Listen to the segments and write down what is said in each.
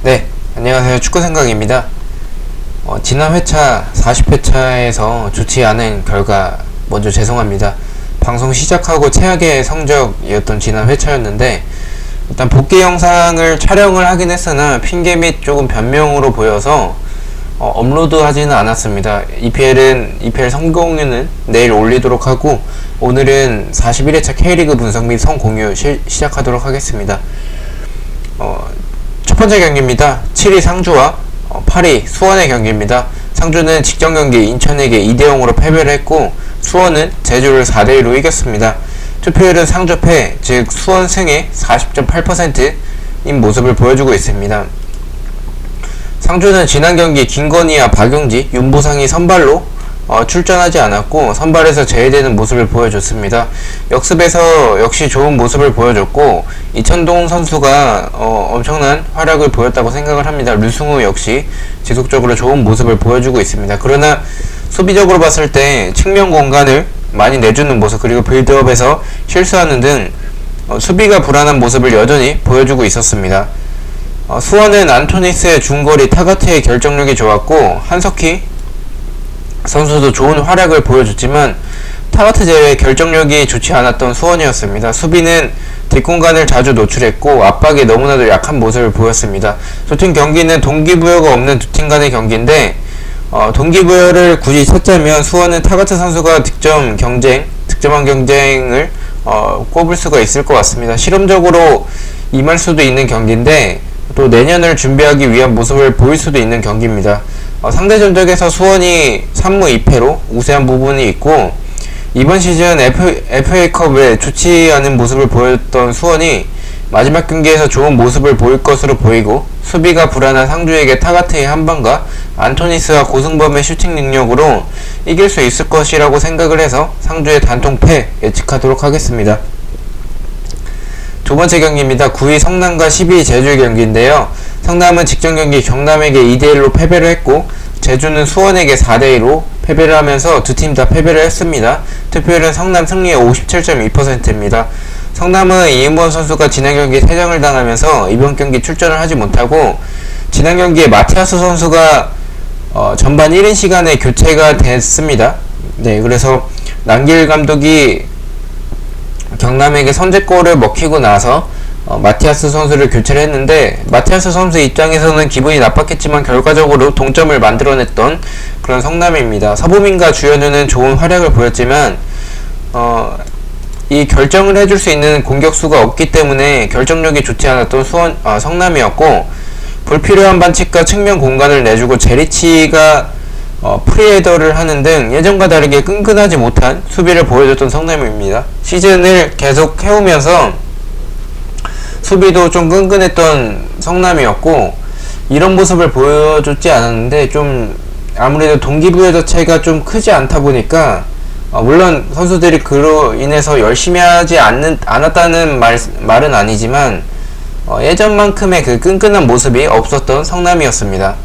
네, 안녕하세요. 축구생각입니다. 지난 회차 40회차에서 좋지 않은 결과 먼저 죄송합니다. 방송 시작하고 최악의 성적이었던 지난 회차였는데 일단 복귀 영상을 촬영을 하긴 했으나 핑계 및 조금 변명으로 보여서 업로드 하지는 않았습니다. EPL 성공유는 내일 올리도록 하고 오늘은 41회차 K리그 분석 및 성공유 시작하도록 하겠습니다. 첫 번째 경기입니다. 7위 상주와 8위 수원의 경기입니다. 상주는 직전 경기 인천에게 2대0으로 패배를 했고 수원은 제주를 4대1로 이겼습니다. 투표율은 상주 패, 즉 수원 승의 40.8%인 모습을 보여주고 있습니다. 상주는 지난 경기 김건희와 박용지, 윤보상이 선발로 출전하지 않았고 선발에서 제외되는 모습을 보여줬습니다. 역습에서 역시 좋은 모습을 보여줬고 이천동 선수가 엄청난 활약을 보였다고 생각을 합니다. 류승우 역시 지속적으로 좋은 모습을 보여주고 있습니다. 그러나 수비적으로 봤을 때 측면 공간을 많이 내주는 모습, 그리고 빌드업에서 실수하는 등 수비가 불안한 모습을 여전히 보여주고 있었습니다. 수원은 안토니스의 중거리, 타가트의 결정력이 좋았고 한석희 선수도 좋은 활약을 보여줬지만 타가트 제외 결정력이 좋지 않았던 수원이었습니다. 수비는 뒷공간을 자주 노출했고 압박에 너무나도 약한 모습을 보였습니다. 두 팀 경기는 동기부여가 없는 두 팀 간의 경기인데 동기부여를 굳이 찾자면 수원은 타가트 선수가 득점한 경쟁을 꼽을 수가 있을 것 같습니다. 실험적으로 임할 수도 있는 경기인데 또 내년을 준비하기 위한 모습을 보일 수도 있는 경기입니다. 상대 전적에서 수원이 3무 2패로 우세한 부분이 있고 이번 시즌 FA컵에 좋지 않은 모습을 보였던 수원이 마지막 경기에서 좋은 모습을 보일 것으로 보이고 수비가 불안한 상주에게 타가트의 한방과 안토니스와 고승범의 슈팅 능력으로 이길 수 있을 것이라고 생각을 해서 상주의 단통패 예측하도록 하겠습니다. 두 번째 경기입니다. 9위 성남과 12위 제주의 경기인데요. 성남은 직전 경기 경남에게 2대1로 패배를 했고 제주는 수원에게 4대2로 패배를 하면서 두 팀 다 패배를 했습니다. 투표율은 성남 승리의 57.2%입니다. 성남은 이은범 선수가 지난 경기에 퇴장을 당하면서 이번 경기 출전을 하지 못하고 지난 경기에 마티아스 선수가 전반 1인 시간에 교체가 됐습니다. 네, 그래서 남길 감독이 경남에게 선제골을 먹히고 나서 마티아스 선수를 교체를 했는데 마티아스 선수 입장에서는 기분이 나빴겠지만 결과적으로 동점을 만들어냈던 그런 성남입니다. 서보민과 주현우는 좋은 활약을 보였지만 이 결정을 해줄 수 있는 공격수가 없기 때문에 결정력이 좋지 않았던 성남이었고 불필요한 반칙과 측면 공간을 내주고 제리치가 프리헤더를 하는 등 예전과 다르게 끈끈하지 못한 수비를 보여줬던 성남입니다. 시즌을 계속 해오면서 수비도 좀 끈끈했던 성남이었고 이런 모습을 보여줬지 않았는데 좀 아무래도 동기부여 자체가 좀 크지 않다 보니까 물론 선수들이 그로 인해서 열심히 하지 않았다는 말은 아니지만 예전만큼의 그 끈끈한 모습이 없었던 성남이었습니다.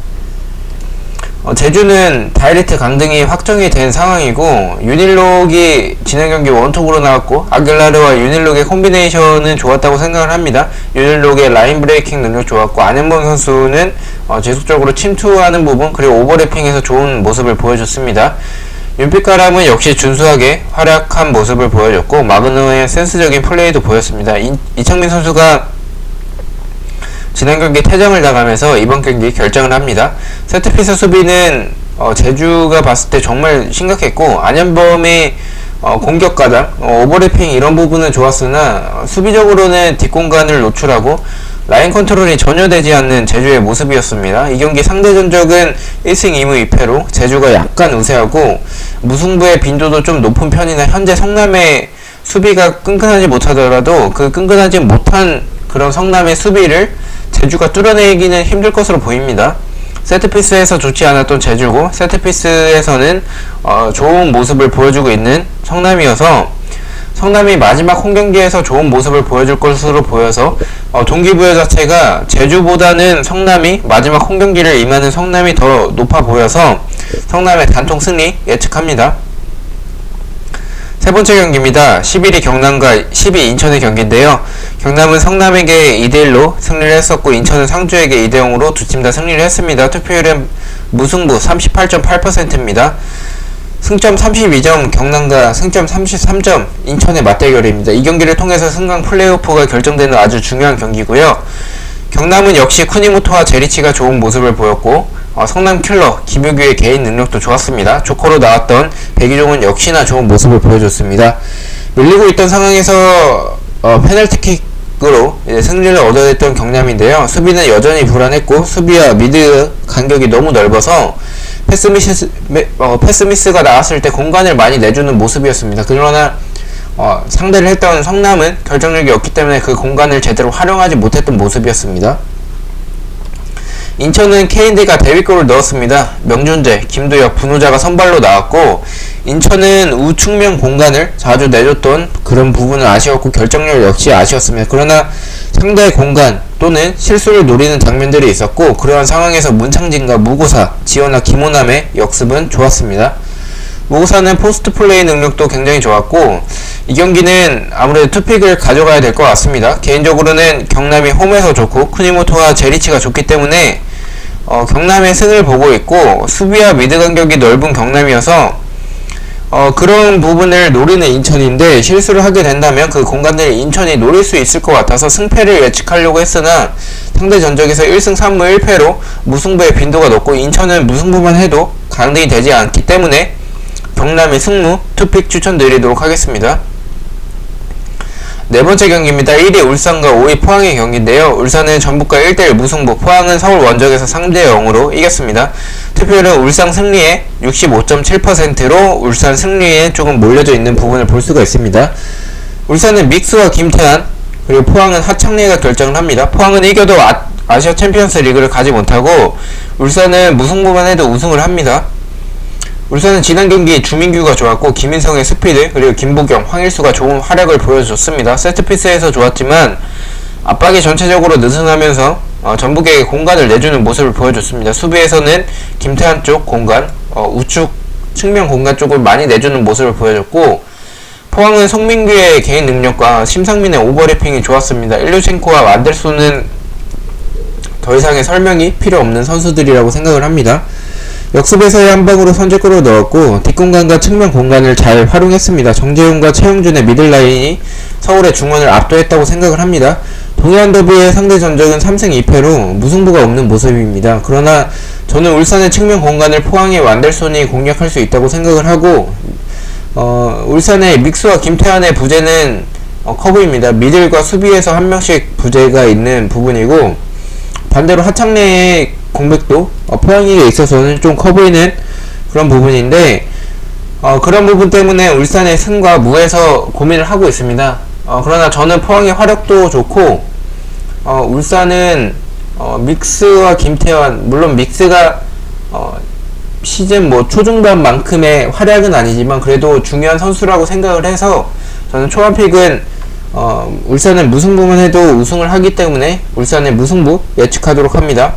제주는 다이렉트 강등이 확정이 된 상황이고 유닐록이 지난 경기 원톱으로 나왔고 아길라르와 유닐록의 콤비네이션은 좋았다고 생각을 합니다. 유닐록의 라인 브레이킹 능력 좋았고 안현범 선수는 지속적으로 침투하는 부분 그리고 오버래핑에서 좋은 모습을 보여줬습니다. 윤빛가람은 역시 준수하게 활약한 모습을 보여줬고 마그노의 센스적인 플레이도 보였습니다. 이창민 선수가 지난 경기 퇴장을 당하면서 이번 경기 결정을 합니다. 세트피스 수비는 제주가 봤을 때 정말 심각했고 안현범의 공격 가담, 오버래핑 이런 부분은 좋았으나 수비적으로는 뒷공간을 노출하고 라인 컨트롤이 전혀 되지 않는 제주의 모습이었습니다. 이 경기 상대 전적은 1승 2무 2패로 제주가 약간 우세하고 무승부의 빈도도 좀 높은 편이나 현재 성남의 수비가 끈끈하지 못하더라도 그 끈끈하지 못한 그런 성남의 수비를 제주가 뚫어내기는 힘들 것으로 보입니다. 세트피스에서 좋지 않았던 제주고 세트피스에서는 좋은 모습을 보여주고 있는 성남이어서 성남이 마지막 홈경기에서 좋은 모습을 보여줄 것으로 보여서 동기부여 자체가 제주보다는 성남이 마지막 홈경기를 임하는 성남이 더 높아 보여서 성남의 단통 승리 예측합니다. 세 번째 경기입니다. 11위 경남과 10위 인천의 경기인데요. 경남은 성남에게 2대1로 승리를 했었고 인천은 상주에게 2대0으로 두 팀 다 승리를 했습니다. 투표율은 무승부 38.8%입니다. 승점 32점 경남과 승점 33점 인천의 맞대결입니다. 이 경기를 통해서 승강 플레이오프가 결정되는 아주 중요한 경기고요. 경남은 역시 쿠니모토와 제리치가 좋은 모습을 보였고 성남 킬러 김유규의 개인 능력도 좋았습니다. 조커로 나왔던 백이종은 역시나 좋은 모습을 보여줬습니다. 밀리고 있던 상황에서 페널티킥으로 승리를 얻어냈던 경남인데요. 수비는 여전히 불안했고 수비와 미드 간격이 너무 넓어서 패스미스가 나왔을 때 공간을 많이 내주는 모습이었습니다. 그러나 상대를 했던 성남은 결정력이 없기 때문에 그 공간을 제대로 활용하지 못했던 모습이었습니다. 인천은 KD가 데뷔골을 넣었습니다. 명준재, 김도혁, 분우자가 선발로 나왔고 인천은 우측면 공간을 자주 내줬던 그런 부분은 아쉬웠고 결정력 역시 아쉬웠습니다. 그러나 상대의 공간 또는 실수를 노리는 장면들이 있었고 그러한 상황에서 문창진과 무고사, 지원아, 김호남의 역습은 좋았습니다. 무고사는 포스트 플레이 능력도 굉장히 좋았고 이 경기는 아무래도 투픽을 가져가야 될 것 같습니다. 개인적으로는 경남이 홈에서 좋고 쿠니모토와 제리치가 좋기 때문에 경남의 승을 보고 있고 수비와 미드 간격이 넓은 경남이어서 그런 부분을 노리는 인천인데 실수를 하게 된다면 그 공간을 인천이 노릴 수 있을 것 같아서 승패를 예측하려고 했으나 상대 전적에서 1승 3무 1패로 무승부의 빈도가 높고 인천은 무승부만 해도 강등이 되지 않기 때문에 경남의 승무 투픽 추천드리도록 하겠습니다. 네 번째 경기입니다. 1위 울산과 5위 포항의 경기인데요. 울산은 전북과 1대1 무승부, 포항은 서울 원정에서 3대0으로 이겼습니다. 투표율은 울산 승리에 65.7%로 울산 승리에 조금 몰려져 있는 부분을 볼 수가 있습니다. 울산은 믹스와 김태환 그리고 포항은 하창래가 결정을 합니다. 포항은 이겨도 아시아 챔피언스 리그를 가지 못하고 울산은 무승부만 해도 우승을 합니다. 울산은 지난 경기 주민규가 좋았고 김인성의 스피드 그리고 김보경, 황일수가 좋은 활약을 보여줬습니다. 세트피스에서 좋았지만 압박이 전체적으로 느슨하면서 전북에게 공간을 내주는 모습을 보여줬습니다. 수비에서는 김태환 쪽 공간, 우측 측면 공간 쪽을 많이 내주는 모습을 보여줬고 포항은 송민규의 개인 능력과 심상민의 오버래핑이 좋았습니다. 일류첸코와 안델소는 더 이상의 설명이 필요 없는 선수들이라고 생각을 합니다. 역습에서의 한방으로 선제골을 넣었고 뒷공간과 측면 공간을 잘 활용했습니다. 정재훈과 최용준의 미들라인이 서울의 중원을 압도했다고 생각을 합니다. 동해안 더비의 상대 전적은 3승 2패로 무승부가 없는 모습입니다. 그러나 저는 울산의 측면 공간을 포항의 완델손이 공략할 수 있다고 생각을 하고 울산의 믹스와 김태환의 부재는 커브입니다. 미들과 수비에서 한 명씩 부재가 있는 부분이고 반대로 하창래의 공백도 포항에게 있어서는 좀 커보이는 그런 부분인데 그런 부분 때문에 울산의 승과 무에서 고민을 하고 있습니다. 그러나 저는 포항의 화력도 좋고 울산은 믹스와 김태환 물론 믹스가 시즌 초중반만큼의 활약은 아니지만 그래도 중요한 선수라고 생각을 해서 저는 초반픽은 울산은 무승부만 해도 우승을 하기 때문에 울산의 무승부 예측하도록 합니다.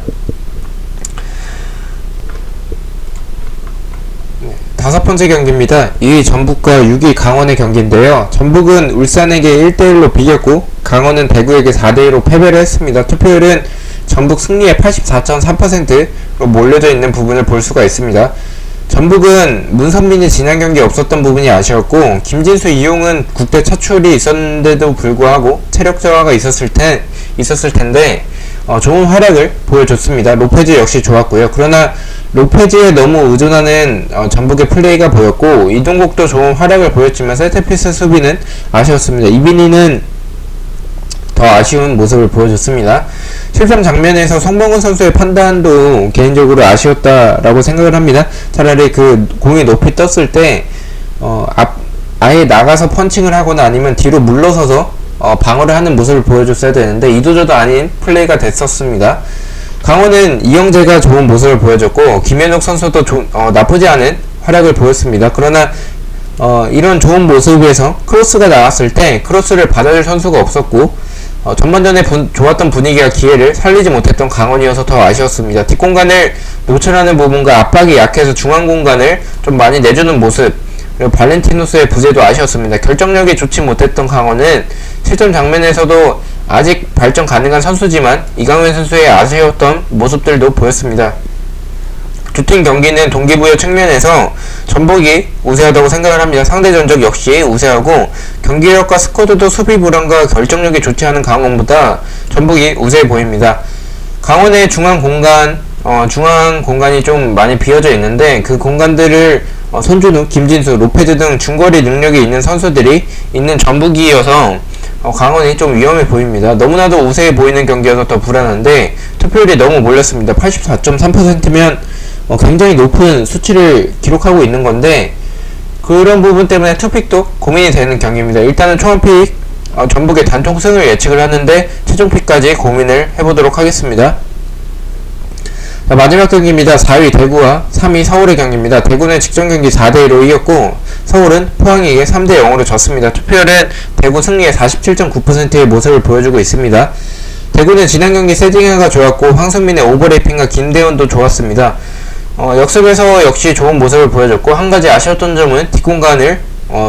다섯 번째 경기입니다. 2위 전북과 6위 강원의 경기인데요. 전북은 울산에게 1대1로 비겼고 강원은 대구에게 4대2로 패배를 했습니다. 투표율은 전북 승리의 84.3%로 몰려져 있는 부분을 볼 수가 있습니다. 전북은 문선민이 지난 경기에 없었던 부분이 아쉬웠고 김진수, 이용은 국대 차출이 있었는데도 불구하고 체력 저하가 있었을 텐데 좋은 활약을 보여줬습니다. 로페즈 역시 좋았고요. 그러나 로페즈에 너무 의존하는 전북의 플레이가 보였고 이동국도 좋은 활약을 보였지만 세트피스 수비는 아쉬웠습니다. 이빈희는 더 아쉬운 모습을 보여줬습니다. 실점 장면에서 성범근 선수의 판단도 개인적으로 아쉬웠다라고 생각을 합니다. 차라리 그 공이 높이 떴을 때 아예 나가서 펀칭을 하거나 아니면 뒤로 물러서서 방어를 하는 모습을 보여줬어야 되는데 이도저도 아닌 플레이가 됐었습니다. 강원은 이영재가 좋은 모습을 보여줬고 김현욱 선수도 나쁘지 않은 활약을 보였습니다. 그러나 이런 좋은 모습에서 크로스가 나왔을 때 크로스를 받아줄 선수가 없었고 전반전에 좋았던 분위기와 기회를 살리지 못했던 강원이어서 더 아쉬웠습니다. 뒷공간을 노출하는 부분과 압박이 약해서 중앙 공간을 좀 많이 내주는 모습 그리고 발렌티노스의 부재도 아쉬웠습니다. 결정력이 좋지 못했던 강원은 실점 장면에서도 아직 발전 가능한 선수지만 이강인 선수의 아쉬웠던 모습들도 보였습니다. 두 팀 경기는 동기부여 측면에서 전북이 우세하다고 생각을 합니다. 상대 전적 역시 우세하고 경기력과 스쿼드도 수비 불안과 결정력이 좋지 않은 강원보다 전북이 우세해 보입니다. 강원의 중앙 공간이 좀 많이 비어져 있는데 그 공간들을 손준우, 김진수, 로페즈 등 중거리 능력이 있는 선수들이 있는 전북이어서 강원이 좀 위험해 보입니다. 너무나도 우세해 보이는 경기여서 더 불안한데 투표율이 너무 몰렸습니다. 84.3%면 굉장히 높은 수치를 기록하고 있는 건데 그런 부분 때문에 투픽도 고민이 되는 경기입니다. 일단은 총합픽 전북의 단통 승을 예측을 하는데 최종픽까지 고민을 해보도록 하겠습니다. 자, 마지막 경기입니다. 4위 대구와 3위 서울의 경기입니다. 대구는 직전 경기 4대1로 이겼고 서울은 포항에게 3대0으로 졌습니다. 투표율은 대구 승리의 47.9%의 모습을 보여주고 있습니다. 대구는 지난 경기 세징야가 좋았고 황성민의 오버래핑과 김대원도 좋았습니다. 역습에서 역시 좋은 모습을 보여줬고 한가지 아쉬웠던 점은 뒷공간을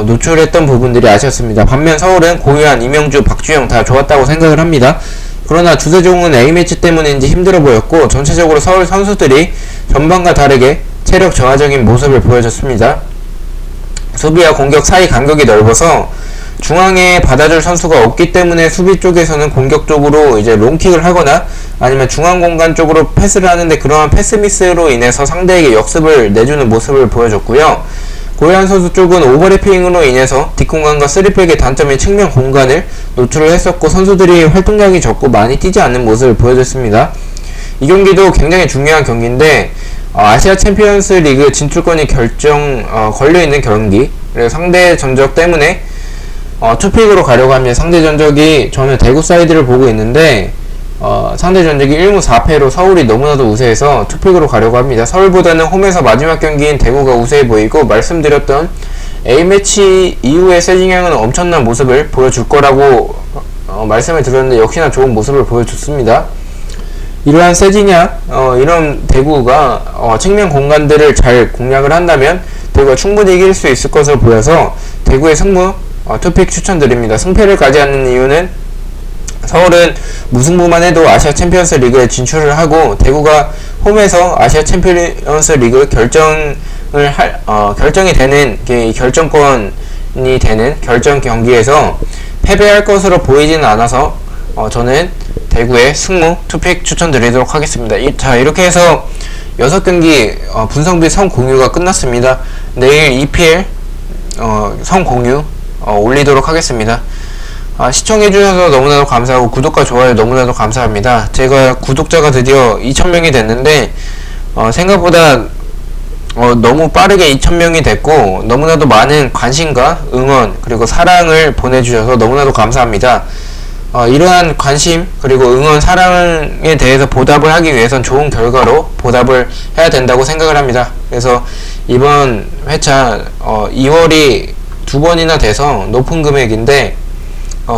노출했던 부분들이 아쉬웠습니다. 반면 서울은 고유한 이명주, 박주영 다 좋았다고 생각을 합니다. 그러나 주세종은 A매치 때문인지 힘들어 보였고 전체적으로 서울 선수들이 전반과 다르게 체력 저하적인 모습을 보여줬습니다. 수비와 공격 사이 간격이 넓어서 중앙에 받아줄 선수가 없기 때문에 수비 쪽에서는 공격적으로 이제 롱킥을 하거나 아니면 중앙 공간 쪽으로 패스를 하는데 그러한 패스 미스로 인해서 상대에게 역습을 내주는 모습을 보여줬고요. 고현 선수 쪽은 오버래핑으로 인해서 뒷공간과 3백의 단점인 측면 공간을 노출을 했었고 선수들이 활동량이 적고 많이 뛰지 않는 모습을 보여줬습니다. 이 경기도 굉장히 중요한 경기인데 아시아 챔피언스 리그 진출권이 걸려있는 경기, 그리고 상대 전적 때문에 투픽으로 가려고 합니다. 상대 전적이 저는 대구 사이드를 보고 있는데 상대 전적이 1무 4패로 서울이 너무나도 우세해서 투픽으로 가려고 합니다. 서울보다는 홈에서 마지막 경기인 대구가 우세해 보이고 말씀드렸던 A매치 이후의 세징야는 엄청난 모습을 보여줄 거라고 말씀을 드렸는데 역시나 좋은 모습을 보여줬습니다. 이러한 세징야, 이런 대구가 측면 공간들을 잘 공략을 한다면 대구가 충분히 이길 수 있을 것으로 보여서 대구의 승부 투픽 추천드립니다. 승패를 가지 않는 이유는 서울은 무승부만 해도 아시아 챔피언스 리그에 진출을 하고 대구가 홈에서 아시아 챔피언스 리그 결정이 되는 결정권이 되는 결정 경기에서 패배할 것으로 보이지는 않아서 저는 대구의 승무 투픽 추천드리도록 하겠습니다. 자, 이렇게 해서 6경기 분성비 성공유가 끝났습니다. 내일 EPL 성공유 올리도록 하겠습니다. 시청해주셔서 너무나도 감사하고 구독과 좋아요 너무나도 감사합니다. 제가 구독자가 드디어 2000명이 됐는데 생각보다 너무 빠르게 2000명이 됐고 너무나도 많은 관심과 응원 그리고 사랑을 보내주셔서 너무나도 감사합니다. 이러한 관심 그리고 응원 사랑에 대해서 보답을 하기 위해선 좋은 결과로 보답을 해야 된다고 생각을 합니다. 그래서 이번 회차 2월이 2번이나 돼서 높은 금액인데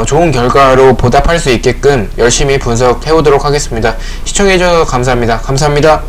좋은 결과로 보답할 수 있게끔 열심히 분석해 오도록 하겠습니다. 시청해주셔서 감사합니다. 감사합니다.